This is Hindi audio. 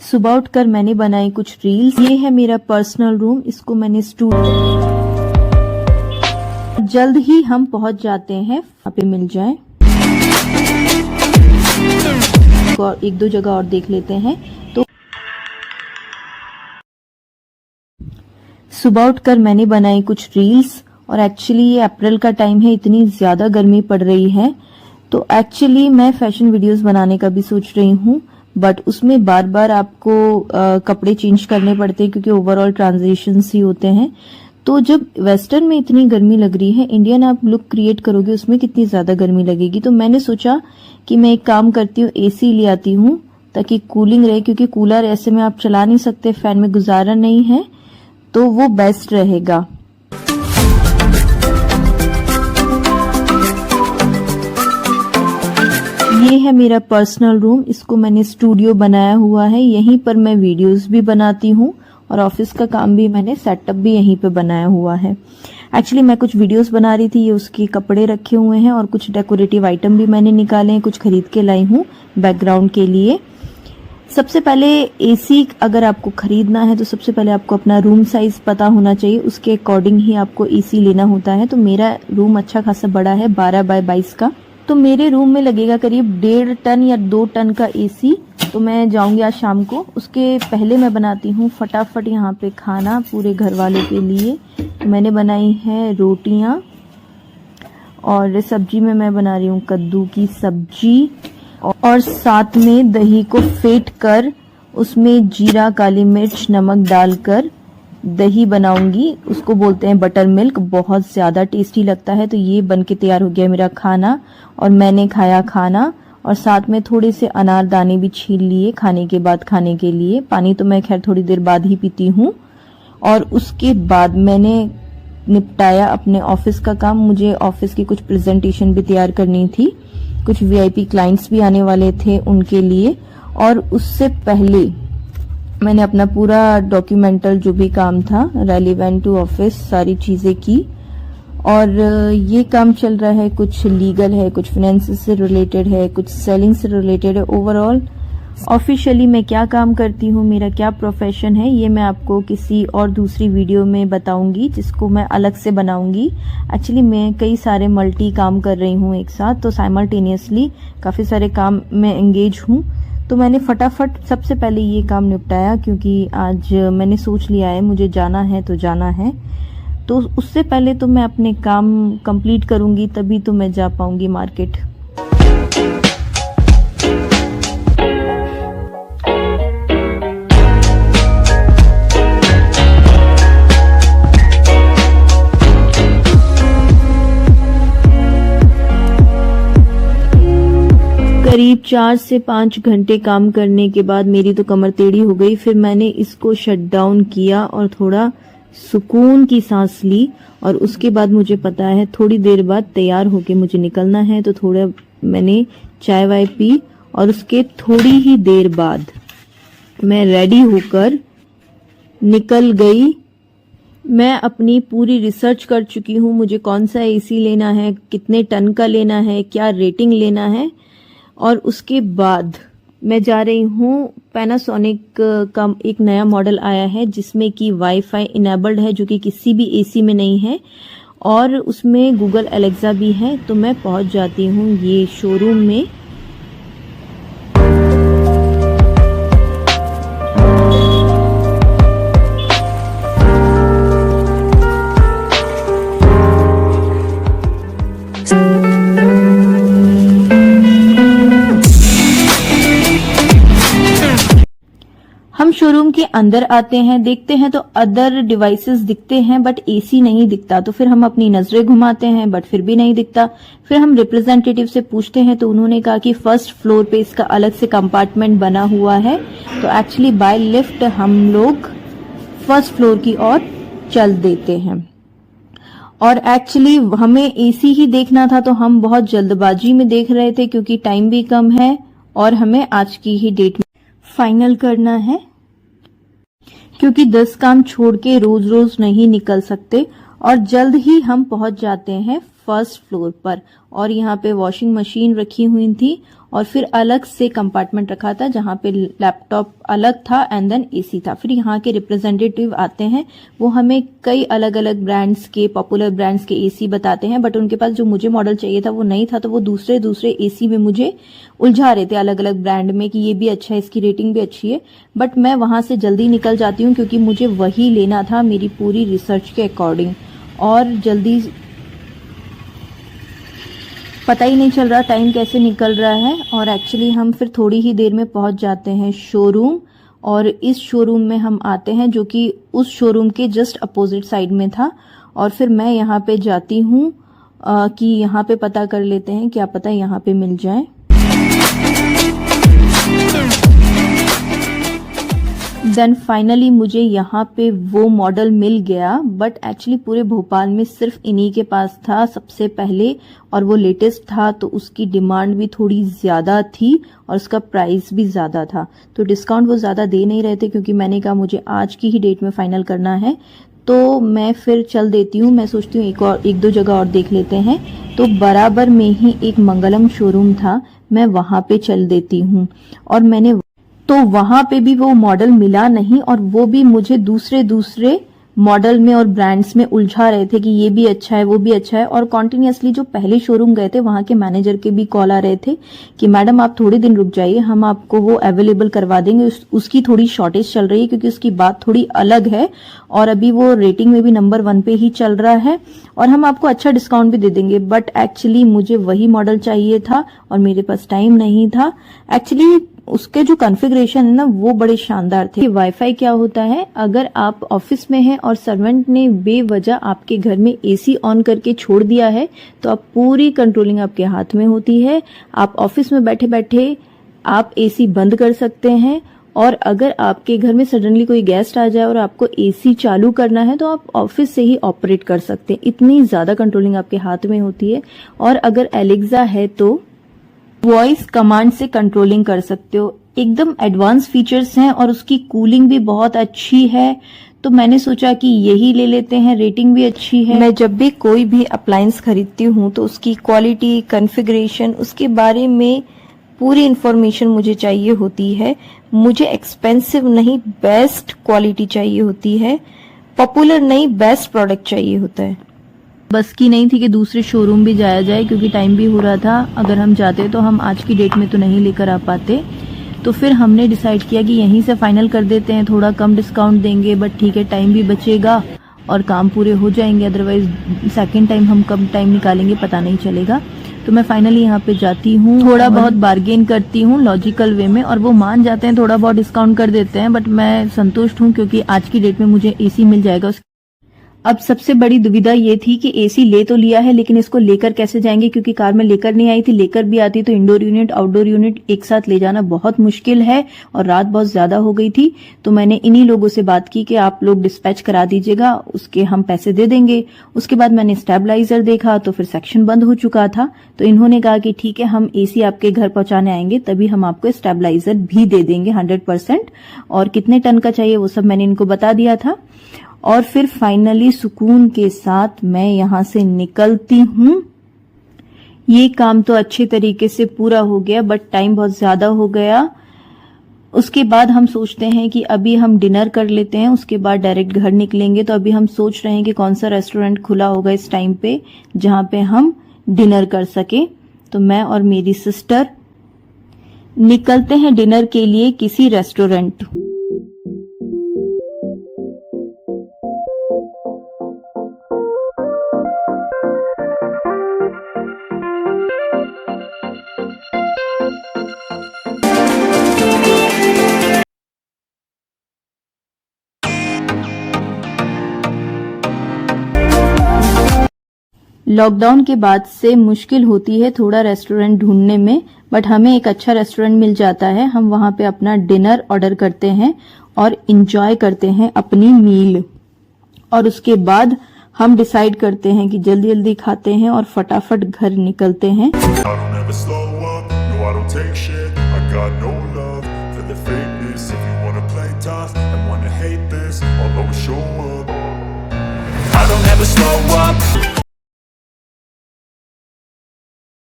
सुबह उठकर मैंने बनाई कुछ रील्स। ये है मेरा पर्सनल रूम, इसको मैंने जल्द ही हम पहुंच जाते हैं, वहां पे मिल जाए और एक दो जगह और देख लेते हैं। तो सुबह उठकर मैंने बनाई कुछ रील्स और एक्चुअली ये अप्रैल का टाइम है, इतनी ज्यादा गर्मी पड़ रही है तो एक्चुअली मैं फैशन वीडियोस बनाने का भी सोच रही हूँ, बट उसमें बार बार आपको कपड़े चेंज करने पड़ते हैं क्योंकि ओवरऑल ट्रांजिशंस ही होते हैं। तो जब वेस्टर्न में इतनी गर्मी लग रही है, इंडियन आप लुक क्रिएट करोगे उसमें कितनी ज्यादा गर्मी लगेगी। तो मैंने सोचा कि मैं एक काम करती हूँ, एसी ले आती हूँ ताकि कूलिंग रहे, क्योंकि कूलर ऐसे में आप चला नहीं सकते, फैन में गुजारा नहीं है, तो वो बेस्ट रहेगा। ये है मेरा पर्सनल रूम, इसको मैंने स्टूडियो बनाया हुआ है, यहीं पर मैं वीडियोस भी बनाती हूँ और ऑफिस का काम भी मैंने सेटअप भी यहीं पे बनाया हुआ है। एक्चुअली मैं कुछ वीडियोस बना रही थी, ये उसके कपड़े रखे हुए हैं और कुछ डेकोरेटिव आइटम भी मैंने निकाले हैं, कुछ खरीद के लाई हूँ बैकग्राउंड के लिए। सबसे पहले एसी अगर आपको खरीदना है तो सबसे पहले आपको अपना रूम साइज पता होना चाहिए, उसके अकॉर्डिंग ही आपको एसी लेना होता है। तो मेरा रूम अच्छा खासा बड़ा है, 12 बाय 22 का, तो मेरे रूम में लगेगा करीब 1.5 टन या 2 टन का एसी। तो मैं जाऊंगी आज शाम को। उसके पहले मैं बनाती हूँ फटाफट यहाँ पे खाना पूरे घर वालों के लिए। तो मैंने बनाई है रोटियां और सब्जी में मैं बना रही हूँ कद्दू की सब्जी और साथ में दही को फेंट कर उसमें जीरा, काली मिर्च, नमक डालकर दही बनाऊंगी, उसको बोलते हैं बटर मिल्क, बहुत ज्यादा टेस्टी लगता है। तो ये बन के तैयार हो गया मेरा खाना और मैंने खाया खाना और साथ में थोड़े से अनारदाने भी छील लिए खाने के बाद खाने के लिए। पानी तो मैं खैर थोड़ी देर बाद ही पीती हूँ। और उसके बाद मैंने निपटाया अपने ऑफिस का काम। मुझे ऑफिस की कुछ प्रेजेंटेशन भी तैयार करनी थी, कुछ वीआईपी क्लाइंट्स भी आने वाले थे उनके लिए, और उससे पहले मैंने अपना पूरा डॉक्यूमेंटल जो भी काम था रेलिवेंट टू ऑफिस सारी चीजें की। और ये काम चल रहा है, कुछ लीगल है, कुछ फाइनेंस से रिलेटेड है, कुछ सेलिंग से रिलेटेड है। ओवरऑल ऑफिशियली मैं क्या काम करती हूँ, मेरा क्या प्रोफेशन है, ये मैं आपको किसी और दूसरी वीडियो में बताऊंगी, जिसको मैं अलग से बनाऊंगी। एक्चुअली मैं कई सारे मल्टी काम कर रही हूँ एक साथ, तो साइमल्टेनियसली काफी सारे काम में एंगेज हूँ। तो मैंने फटाफट सबसे पहले ये काम निपटाया, क्योंकि आज मैंने सोच लिया है मुझे जाना है तो जाना है। तो उससे पहले तो मैं अपने काम कंप्लीट करूंगी, तभी तो मैं जा पाऊंगी मार्केट। करीब 4 से 5 घंटे काम करने के बाद मेरी तो कमर टेढ़ी हो गई। फिर मैंने इसको शट डाउन किया और थोड़ा सुकून की सांस ली। और उसके बाद मुझे पता है थोड़ी देर बाद तैयार होके मुझे निकलना है, तो थोड़ा मैंने चाय वाय पी और उसके थोड़ी ही देर बाद मैं रेडी होकर निकल गई। मैं अपनी पूरी रिसर्च कर चुकी हूँ, मुझे कौन सा एसी लेना है, कितने टन का लेना है, क्या रेटिंग लेना है। और उसके बाद मैं जा रही हूँ, पैनासोनिक का एक नया मॉडल आया है जिसमें कि वाईफाई इनेबल्ड है, जो कि किसी भी एसी में नहीं है, और उसमें गूगल एलेक्सा भी है। तो मैं पहुंच जाती हूँ ये शोरूम में। हम शोरूम के अंदर आते हैं, देखते हैं तो अदर डिवाइसेस दिखते हैं बट एसी नहीं दिखता। तो फिर हम अपनी नजरें घुमाते हैं बट फिर भी नहीं दिखता। फिर हम रिप्रेजेंटेटिव से पूछते हैं तो उन्होंने कहा कि फर्स्ट फ्लोर पे इसका अलग से कंपार्टमेंट बना हुआ है। तो एक्चुअली बाय लिफ्ट हम लोग फर्स्ट फ्लोर की ओर चल देते हैं। और एक्चुअली हमें एसी ही देखना था, तो हम बहुत जल्दबाजी में देख रहे थे क्योंकि टाइम भी कम है और हमें आज की ही डेट में फाइनल करना है, क्योंकि 10 काम छोड़ के रोज रोज नहीं निकल सकते। और जल्द ही हम पहुंच जाते हैं फर्स्ट फ्लोर पर, और यहाँ पे वॉशिंग मशीन रखी हुई थी और फिर अलग से कंपार्टमेंट रखा था जहाँ पे लैपटॉप अलग था एंड देन एसी था। फिर यहाँ के रिप्रेजेंटेटिव आते हैं, वो हमें कई अलग अलग ब्रांड्स के, पॉपुलर ब्रांड्स के एसी बताते हैं, बट उनके पास जो मुझे मॉडल चाहिए था वो नहीं था, तो वो दूसरे एसी में मुझे उलझा रहे थे अलग अलग ब्रांड में कि ये भी अच्छा है, इसकी रेटिंग भी अच्छी है। बट मैं वहां से जल्दी निकल जाती हूँ क्योंकि मुझे वही लेना था मेरी पूरी रिसर्च के अकॉर्डिंग, और जल्दी पता ही नहीं चल रहा टाइम कैसे निकल रहा है। और एक्चुअली हम फिर थोड़ी ही देर में पहुंच जाते हैं शोरूम, और इस शोरूम में हम आते हैं जो कि उस शोरूम के जस्ट अपोजिट साइड में था। और फिर मैं यहाँ पे जाती हूँ कि यहाँ पे पता कर लेते हैं, क्या पता यहाँ पे मिल जाए। देन फाइनली मुझे यहाँ पे वो मॉडल मिल गया, बट एक्चुअली पूरे भोपाल में सिर्फ इन्हीं के पास था सबसे पहले, और वो लेटेस्ट था, तो उसकी डिमांड भी थोड़ी ज्यादा थी और उसका प्राइस भी ज्यादा था। तो डिस्काउंट वो ज्यादा दे नहीं रहे थे क्योंकि मैंने कहा मुझे आज की ही डेट में फाइनल करना है, तो मैं फिर चल देती हूँ। मैं सोचती हूँ एक दो जगह और देख लेते हैं। तो बराबर में ही एक मंगलम शोरूम था, मैं वहां पे चल देती हूँ, और मैंने तो वहां पे भी वो मॉडल मिला नहीं, और वो भी मुझे दूसरे मॉडल में और ब्रांड्स में उलझा रहे थे कि ये भी अच्छा है, वो भी अच्छा है। और कॉन्टिन्यूसली जो पहले शोरूम गए थे वहां के मैनेजर के भी कॉल आ रहे थे कि मैडम आप थोड़े दिन रुक जाइए, हम आपको वो अवेलेबल करवा देंगे, उसकी थोड़ी शॉर्टेज चल रही है क्योंकि उसकी बात थोड़ी अलग है, और अभी वो रेटिंग में भी नंबर 1 पे ही चल रहा है, और हम आपको अच्छा डिस्काउंट भी दे देंगे। बट एक्चुअली मुझे वही मॉडल चाहिए था और मेरे पास टाइम नहीं था। एक्चुअली उसके जो कॉन्फ़िगरेशन है ना वो बड़े शानदार थे। वाईफाई क्या होता है, अगर आप ऑफिस में हैं और सर्वेंट ने बेवजह आपके घर में एसी ऑन करके छोड़ दिया है तो आप पूरी कंट्रोलिंग आपके हाथ में होती है। आप ऑफिस में बैठे बैठे आप एसी बंद कर सकते हैं, और अगर आपके घर में सडनली कोई गेस्ट आ जाए और आपको एसी चालू करना है तो आप ऑफिस से ही ऑपरेट कर सकते हैं। इतनी ज्यादा कंट्रोलिंग आपके हाथ में होती है। और अगर एलेक्सा है तो वॉइस कमांड से कंट्रोलिंग कर सकते हो। एकदम एडवांस फीचर्स हैं और उसकी कूलिंग भी बहुत अच्छी है, तो मैंने सोचा कि यही ले लेते हैं, रेटिंग भी अच्छी है। मैं जब भी कोई भी अप्लायंस खरीदती हूँ तो उसकी क्वालिटी, कॉन्फ़िगरेशन, उसके बारे में पूरी इंफॉर्मेशन मुझे चाहिए होती है। मुझे एक्सपेंसिव नहीं, बेस्ट क्वालिटी चाहिए होती है, पॉपुलर नहीं, बेस्ट प्रोडक्ट चाहिए होता है। बस की नहीं थी कि दूसरे शोरूम भी जाया जाए क्योंकि टाइम भी हो रहा था। अगर हम जाते तो हम आज की डेट में तो नहीं लेकर आ पाते, तो फिर हमने डिसाइड किया कि यहीं से फाइनल कर देते हैं। थोड़ा कम डिस्काउंट देंगे बट ठीक है, टाइम भी बचेगा और काम पूरे हो जाएंगे, अदरवाइज सेकंड टाइम हम कब टाइम निकालेंगे पता नहीं चलेगा। तो मैं फाइनली यहाँ पे जाती हूँ, थोड़ा बहुत बार्गेन करती हूँ लॉजिकल वे में, और वो मान जाते हैं, थोड़ा बहुत डिस्काउंट कर देते हैं। बट मैं संतुष्ट हूँ क्योंकि आज की डेट में मुझे एसी मिल जाएगा। अब सबसे बड़ी दुविधा ये थी कि एसी ले तो लिया है लेकिन इसको लेकर कैसे जाएंगे, क्योंकि कार में लेकर नहीं आई थी। लेकर भी आती तो इंडोर यूनिट आउटडोर यूनिट एक साथ ले जाना बहुत मुश्किल है और रात बहुत ज्यादा हो गई थी। तो मैंने इन्हीं लोगों से बात की कि आप लोग डिस्पैच करा दीजिएगा, उसके हम पैसे दे देंगे। उसके बाद मैंने स्टेबलाइजर देखा तो फिर सेक्शन बंद हो चुका था, तो इन्होंने कहा कि ठीक है, हम एसी आपके घर पहुंचाने आएंगे तभी हम आपको स्टेबलाइजर भी दे देंगे 100%, और कितने टन का चाहिए वो सब मैंने इनको बता दिया था। और फिर फाइनली सुकून के साथ मैं यहां से निकलती हूँ। ये काम तो अच्छे तरीके से पूरा हो गया बट टाइम बहुत ज्यादा हो गया। उसके बाद हम सोचते हैं कि अभी हम डिनर कर लेते हैं, उसके बाद डायरेक्ट घर निकलेंगे। तो अभी हम सोच रहे हैं कि कौन सा रेस्टोरेंट खुला होगा इस टाइम पे जहां पे हम डिनर कर सके। तो मैं और मेरी सिस्टर निकलते हैं डिनर के लिए किसी रेस्टोरेंट। लॉकडाउन के बाद से मुश्किल होती है थोड़ा रेस्टोरेंट ढूंढने में, बट हमें एक अच्छा रेस्टोरेंट मिल जाता है। हम वहां पे अपना डिनर ऑर्डर करते हैं और इंजॉय करते हैं अपनी मील, और उसके बाद हम डिसाइड करते हैं कि जल्दी जल्दी खाते हैं और फटाफट घर निकलते हैं। I don't ever slow up,